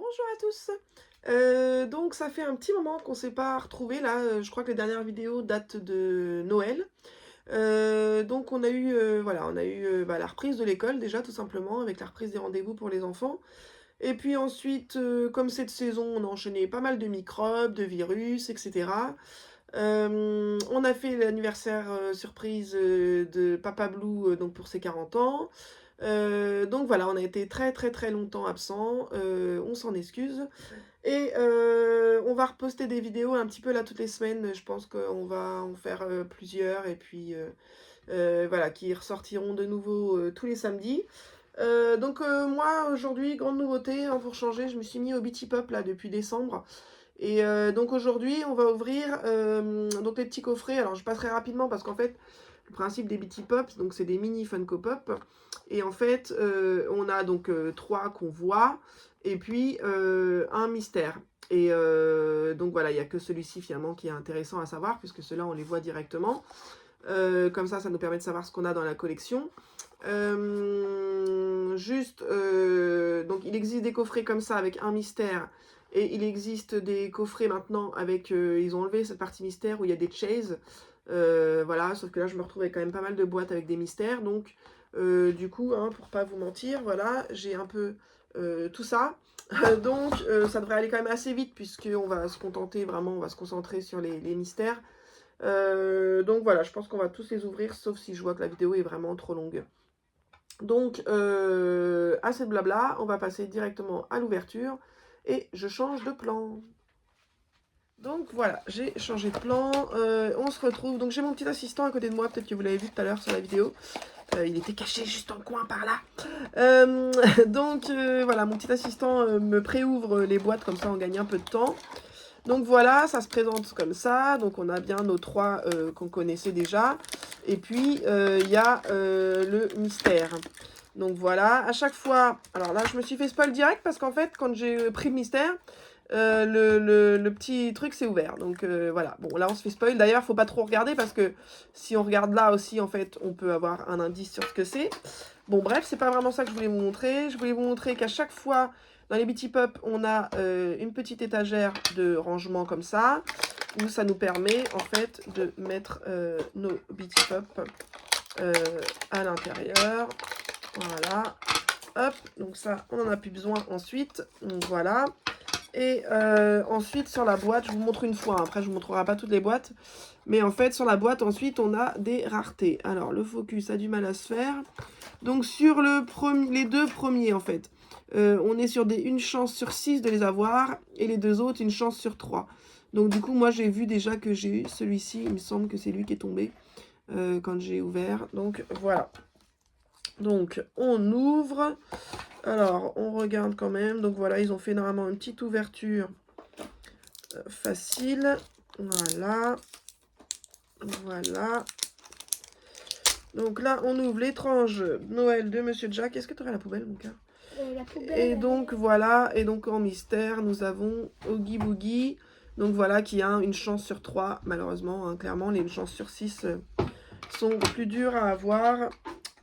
Bonjour à tous. Donc ça fait un petit moment qu'on ne s'est pas retrouvés là, je crois que les dernières vidéos datent de Noël. Donc on a eu, voilà, on a eu, la reprise de l'école déjà tout simplement, avec la reprise des rendez-vous pour les enfants. Et puis ensuite, comme cette saison, on a enchaîné pas mal de microbes, de virus et cetera. On a fait l'anniversaire, surprise, de Papa Blue, donc pour ses 40 ans. Donc voilà, on a été très, très, très longtemps absents, on s'en excuse et on va reposter des vidéos un petit peu là toutes les semaines. Je pense qu'on va en faire, plusieurs et puis, voilà, qui ressortiront de nouveau, tous les samedis. Moi aujourd'hui, grande nouveauté, hein, pour changer, je me suis mis au Bitty Pop là depuis décembre et donc aujourd'hui, on va ouvrir, donc les petits coffrets. Alors je passerai rapidement parce qu'en fait, le principe des Bitty Pops, donc c'est des mini Funko Pop. Et en fait, on a donc 3 qu'on voit et puis un mystère. Et donc voilà, il n'y a que celui-ci finalement qui est intéressant à savoir puisque ceux-là, on les voit directement. Comme ça nous permet de savoir ce qu'on a dans la collection. Donc il existe des coffrets comme ça avec un mystère. Et il existe des coffrets maintenant avec, ils ont enlevé cette partie mystère où il y a des chases. Voilà, sauf que là je me retrouve avec quand même pas mal de boîtes avec des mystères. Donc du coup, hein, pour pas vous mentir, voilà, j'ai un peu tout ça. Donc ça devrait aller quand même assez vite puisqu'on va se contenter vraiment, on va se concentrer sur les mystères. Donc voilà, je pense qu'on va tous les ouvrir, sauf si je vois que la vidéo est vraiment trop longue. Donc, assez de blabla, on va passer directement à l'ouverture et je change de plan. Donc voilà, j'ai changé de plan, on se retrouve. Donc j'ai mon petit assistant à côté de moi, peut-être que vous l'avez vu tout à l'heure sur la vidéo. Il était caché juste en coin par là. Voilà, mon petit assistant me préouvre les boîtes, comme ça on gagne un peu de temps. Donc voilà, ça se présente comme ça. Donc on a bien nos 3 qu'on connaissait déjà. Et puis il y a le mystère. Donc voilà, à chaque fois... Alors là, je me suis fait spoil direct parce qu'en fait, quand j'ai pris le mystère, le petit truc s'est ouvert. Donc voilà, bon là on se fait spoil. D'ailleurs, faut pas trop regarder parce que si on regarde là aussi, en fait, on peut avoir un indice sur ce que c'est. Bon bref, c'est pas vraiment ça que je voulais vous montrer. Je voulais vous montrer qu'à chaque fois, dans les Bitty Pop, on a une petite étagère de rangement comme ça, où ça nous permet en fait de mettre nos Bitty Pop à l'intérieur. Voilà, hop, donc ça, on n'en a plus besoin ensuite. Donc voilà. Et ensuite, sur la boîte, je vous montre une fois. Après, je vous montrerai pas toutes les boîtes. Mais en fait, sur la boîte, ensuite, on a des raretés. Alors, le focus a du mal à se faire. Donc, sur les 2 premiers, en fait, on est sur une chance sur 6 de les avoir. Et les 2 autres, une chance sur 3. Donc, du coup, moi, j'ai vu déjà que j'ai eu celui-ci. Il me semble que c'est lui qui est tombé quand j'ai ouvert. Donc, voilà. Donc, on ouvre. Alors, on regarde quand même. Donc, voilà, ils ont fait normalement une petite ouverture facile. Voilà. Voilà. Donc là, on ouvre l'étrange Noël de Monsieur Jack. Est-ce que tu aurais la poubelle, mon cœur? La poubelle. Et donc, voilà. Et donc, en mystère, nous avons Oogie Boogie. Donc, voilà, qui a une chance sur 3, malheureusement. Hein, clairement, les chances sur 6 sont plus dures à avoir.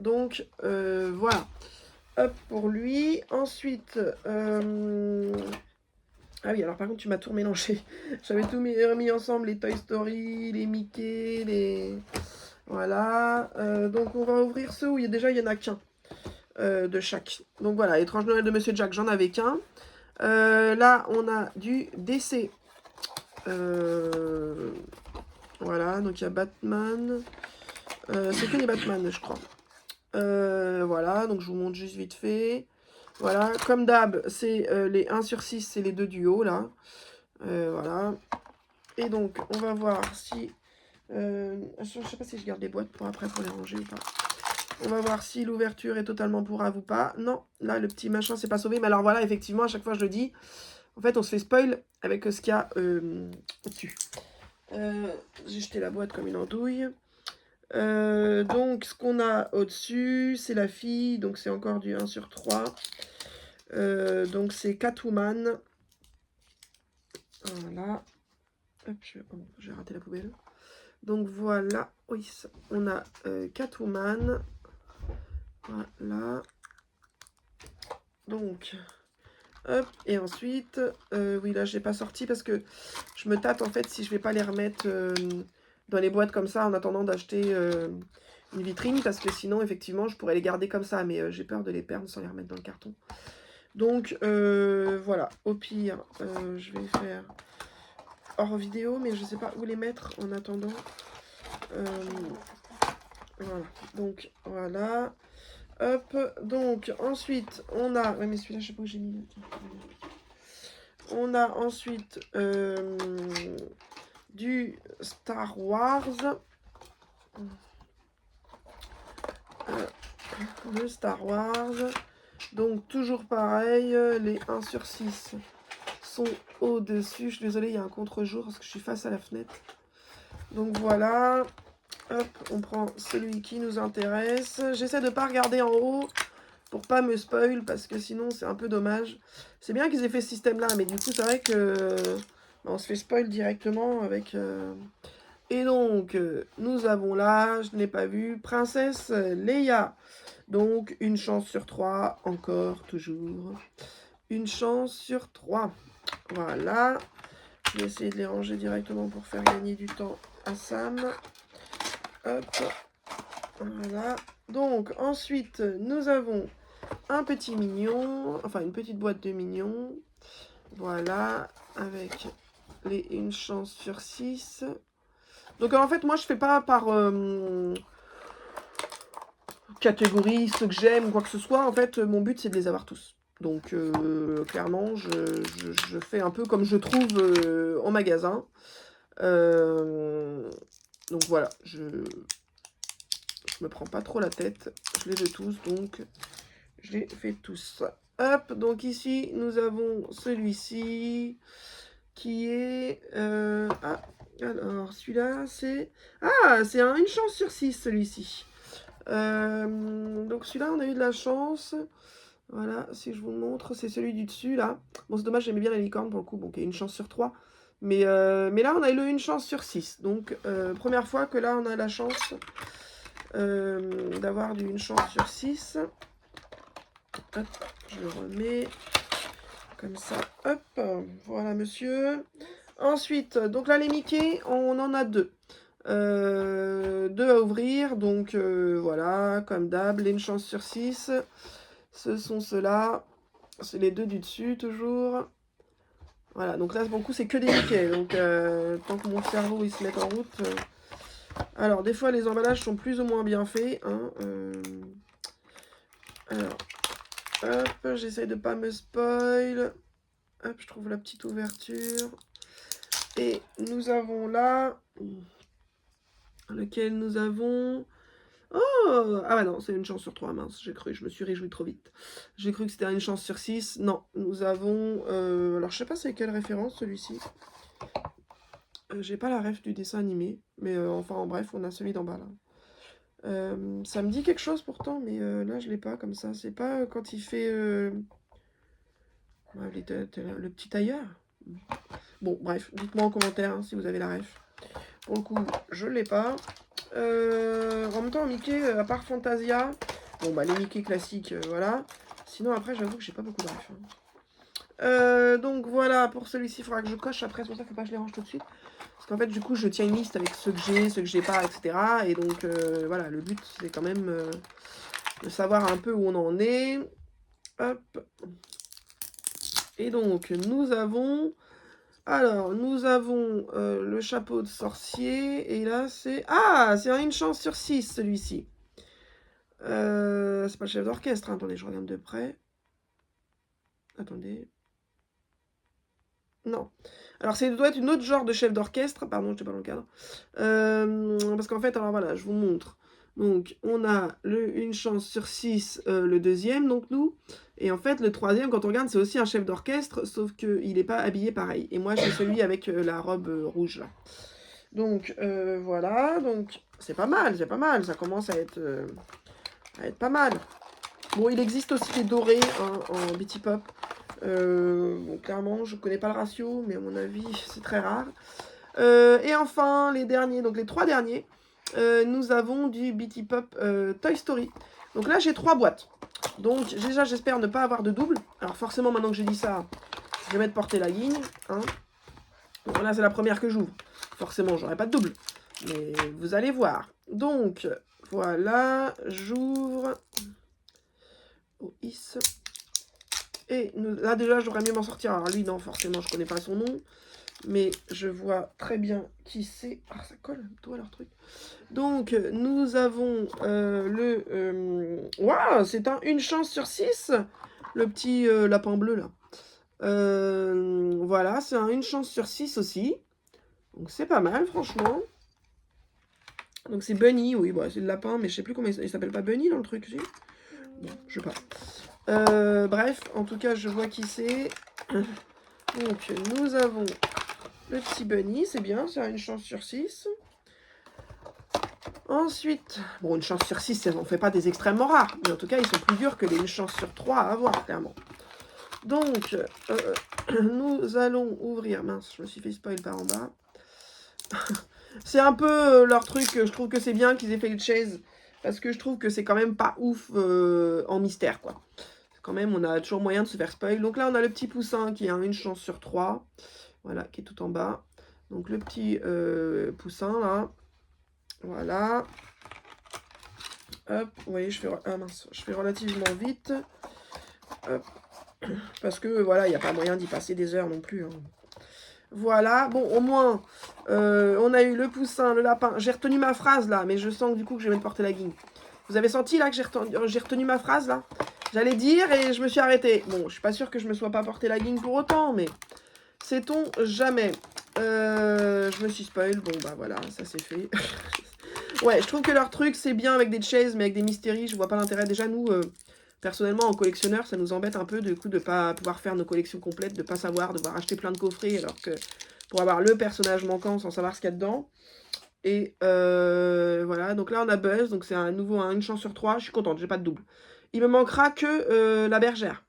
Donc, voilà. Hop, pour lui. Ensuite, ah oui, alors par contre, tu m'as tout mélangé. J'avais tout remis ensemble, les Toy Story, les Mickey, les... Voilà. Donc, on va ouvrir ceux où il y en a qu'un de chaque. Donc, voilà, Étrange Noël de Monsieur Jack, j'en avais qu'un. Là, on a du DC. Voilà, donc il y a Batman. C'est que les Batman, je crois. Voilà, donc je vous montre juste vite fait. Voilà, comme d'hab, c'est les 1 sur 6, c'est les 2 du haut, là. Voilà. Et donc, on va voir si... je sais pas si je garde les boîtes pour après pour les ranger ou pas. On va voir si l'ouverture est totalement pourrave ou pas. Non, là, le petit machin s'est pas sauvé. Mais alors voilà, effectivement, à chaque fois, je le dis. En fait, on se fait spoil avec ce qu'il y a au-dessus. J'ai jeté la boîte comme une andouille. Donc, ce qu'on a au-dessus, c'est la fille. Donc, c'est encore du 1 sur 3. Donc, c'est Catwoman. Voilà. Hop, j'ai raté la poubelle. Donc, voilà. Oui, on a Catwoman. Voilà. Donc, Hop, et ensuite, oui, là, je n'ai pas sorti parce que je me tâte, en fait, si je vais pas les remettre dans les boîtes comme ça, en attendant d'acheter une vitrine, parce que sinon, effectivement, je pourrais les garder comme ça, mais j'ai peur de les perdre sans les remettre dans le carton. Donc, voilà, au pire, je vais faire hors vidéo, mais je sais pas où les mettre en attendant. Voilà, donc, voilà. Hop, donc ensuite on a, ouais mais celui-là je sais pas où j'ai mis. On a ensuite du Star Wars, le Star Wars, donc toujours pareil, les 1 sur 6 sont au-dessus. Je suis désolée, il y a un contre-jour parce que je suis face à la fenêtre. Donc voilà, hop, on prend celui qui nous intéresse. J'essaie de ne pas regarder en haut pour pas me spoil, parce que sinon c'est un peu dommage. C'est bien qu'ils aient fait ce système là, mais du coup c'est vrai que on se fait spoil directement avec... Et donc nous avons là, je ne l'ai pas vu, Princesse Leia. Donc une chance sur 3, encore, toujours. Une chance sur 3. Voilà. Je vais essayer de les ranger directement pour faire gagner du temps à Sam. Hop. Voilà. Donc ensuite nous avons un petit mignon, enfin une petite boîte de mignons, voilà, avec les une chance sur 6. Donc en fait moi je fais pas par catégorie, ceux que j'aime ou quoi que ce soit, en fait mon but c'est de les avoir tous. Donc clairement je fais un peu comme je trouve en magasin. Donc voilà, je me prends pas trop la tête, je les veux tous, donc je les fais tous. Hop, donc ici, nous avons celui-ci qui est... ah, alors, celui-là, c'est... Ah, c'est une chance sur 6, celui-ci. Donc celui-là, on a eu de la chance. Voilà, si je vous le montre, c'est celui du dessus, là. Bon, c'est dommage, j'aimais bien la licorne, pour le coup, bon, qui est une chance sur 3. Mais là, on a eu une chance sur 6. Donc, première fois que là, on a la chance d'avoir une chance sur 6. Hop, je le remets comme ça. Hop, voilà monsieur. Ensuite, donc là les Mickey, on en a deux. Deux à ouvrir, donc voilà, comme d'hab, une chance sur 6. Ce sont ceux-là. C'est les deux du dessus, toujours. Voilà, donc là, pour le coup, c'est que des Mickey. Donc, tant que mon cerveau, il se met en route... Alors, des fois, les emballages sont plus ou moins bien faits. Hein, alors... Hop, j'essaye de pas me spoil. Hop, je trouve la petite ouverture. Et nous avons là... Lequel nous avons... Oh! Ah bah non, c'est une chance sur 3, mince. J'ai cru, je me suis réjouie trop vite. J'ai cru que c'était une chance sur 6. Non, nous avons... alors, je sais pas c'est quelle référence, celui-ci. J'ai pas la ref du dessin animé. Mais enfin, en bref, on a celui d'en bas, là. Ça me dit quelque chose pourtant, mais là je l'ai pas comme ça. C'est pas quand il fait le petit tailleur. Bon, bref, dites-moi en commentaire hein, si vous avez la ref. Pour le coup, je l'ai pas. En même temps, Mickey, à part Fantasia, bon bah les Mickey classiques, voilà. Sinon après, j'avoue que j'ai pas beaucoup de ref. Hein. Donc voilà, pour celui-ci, il faudra que je coche après, c'est pour ça qu'il faut pas que je les range tout de suite. Parce qu'en fait, du coup, je tiens une liste avec ceux que j'ai pas, etc. Et donc, voilà, le but, c'est quand même de savoir un peu où on en est. Hop. Et donc, nous avons... Alors, nous avons le chapeau de sorcier. Et là, c'est... Ah, c'est une chance sur 6, celui-ci. C'est pas le chef d'orchestre. Hein. Attendez, je regarde de près. Attendez. Non. Alors, ça doit être une autre genre de chef d'orchestre. Pardon, je n'étais pas dans le cadre. Parce qu'en fait, alors voilà, je vous montre. Donc, on a une chance sur 6, le deuxième, donc nous. Et en fait, le troisième, quand on regarde, c'est aussi un chef d'orchestre, sauf qu'il n'est pas habillé pareil. Et moi, j'ai celui avec la robe rouge, là. Donc, voilà. Donc, c'est pas mal, c'est pas mal. Ça commence à être pas mal. Bon, il existe aussi des dorés hein, en Bitty Pop. Bon, clairement, je connais pas le ratio, mais à mon avis, c'est très rare. Et enfin, les derniers, donc les 3 derniers, nous avons du Bitty Pop Toy Story. Donc là, j'ai 3 boîtes. Donc déjà j'espère ne pas avoir de double. Alors forcément maintenant que j'ai dit ça, je vais mettre porter la ligne. Hein. Donc là c'est la première que j'ouvre. Forcément j'aurai pas de double. Mais vous allez voir. Donc voilà, j'ouvre. Oh, is. Et là déjà je devrais mieux m'en sortir. Alors lui non forcément je connais pas son nom. Mais je vois très bien qui c'est. Ah ça colle, toi leur truc. Donc nous avons Waouh, c'est un une chance sur 6. Le petit lapin bleu là. Voilà, c'est un une chance sur 6 aussi. Donc c'est pas mal franchement. Donc c'est Bunny, oui, bah, c'est le lapin, mais je sais plus comment il s'appelle pas Bunny dans le truc, si. Bon, je sais pas. Bref, en tout cas, je vois qui c'est. Donc nous avons le petit Bunny, c'est bien, c'est une chance sur 6. Ensuite, bon, une chance sur 6, ça n'en fait pas des extrêmement rares, mais en tout cas, ils sont plus durs que les une chance sur 3 à avoir, clairement. Donc, nous allons ouvrir... Mince, je me suis fait spoil par en bas. C'est un peu leur truc, je trouve que c'est bien qu'ils aient fait le chase, parce que je trouve que c'est quand même pas ouf en mystère, quoi. Quand même, on a toujours moyen de se faire spoil. Donc là, on a le petit poussin qui a une chance sur 3. Voilà, qui est tout en bas. Donc le petit poussin, là. Voilà. Hop, vous voyez, je fais relativement vite. Hop. Parce que, voilà, il n'y a pas moyen d'y passer des heures non plus. Hein. Voilà, bon, au moins, on a eu le poussin, le lapin. J'ai retenu ma phrase, là, mais je sens que du coup, que je vais me porter la guigne. Vous avez senti, là, que j'ai retenu ma phrase, là? J'allais dire et je me suis arrêtée. Bon, je suis pas sûre que je me sois pas porté la guigne pour autant, mais sait-on jamais. Je me suis spoil, bon, bah voilà, ça c'est fait. Ouais, je trouve que leur truc, c'est bien avec des chases, mais avec des mystéries, je vois pas l'intérêt. Déjà, nous... personnellement, en collectionneur, ça nous embête un peu de coup de pas pouvoir faire nos collections complètes, de pas savoir, de devoir acheter plein de coffrets, alors que pour avoir le personnage manquant sans savoir ce qu'il y a dedans. Et voilà, donc là on a Buzz, donc c'est un nouveau une chance sur 3, je suis contente, j'ai pas de double. Il me manquera que la bergère.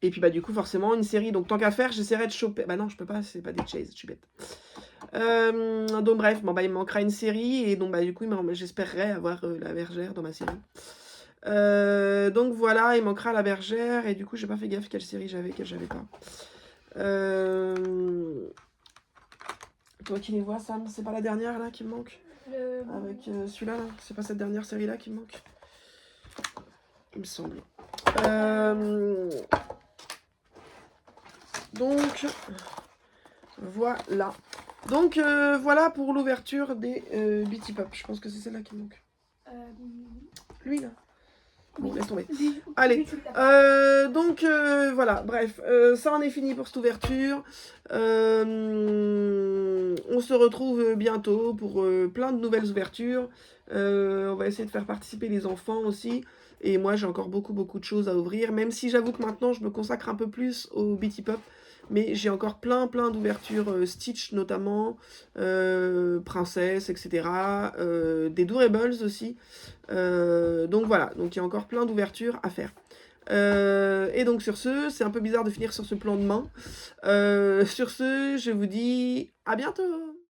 Et puis bah du coup forcément une série, donc tant qu'à faire, j'essaierai de choper... Bah non, je peux pas, c'est pas des chases, je suis bête. Donc bref, bon bah il me manquera une série, et donc bah du coup j'espérerais avoir la bergère dans ma série. Donc voilà, il manquera la bergère, et du coup j'ai pas fait gaffe quelle série j'avais, quelle j'avais pas. Toi qui les vois, Sam, c'est pas la dernière là qui me manque avec celui-là, là. C'est pas cette dernière série là qui me manque, il me semble. Donc voilà. Donc voilà pour l'ouverture des Bitty Pop. Je pense que c'est celle-là qui me manque. Lui là. Bon, laisse tomber. Allez, donc voilà, bref, ça en est fini pour cette ouverture. On se retrouve bientôt pour plein de nouvelles ouvertures. On va essayer de faire participer les enfants aussi. Et moi, j'ai encore beaucoup de choses à ouvrir, même si j'avoue que maintenant, je me consacre un peu plus au Bitty Pop. Mais j'ai encore plein d'ouvertures, Stitch notamment, Princesse, etc. Des Doorables aussi. Donc voilà, donc il y a encore plein d'ouvertures à faire. Et donc sur ce, c'est un peu bizarre de finir sur ce plan de main. Sur ce, je vous dis à bientôt!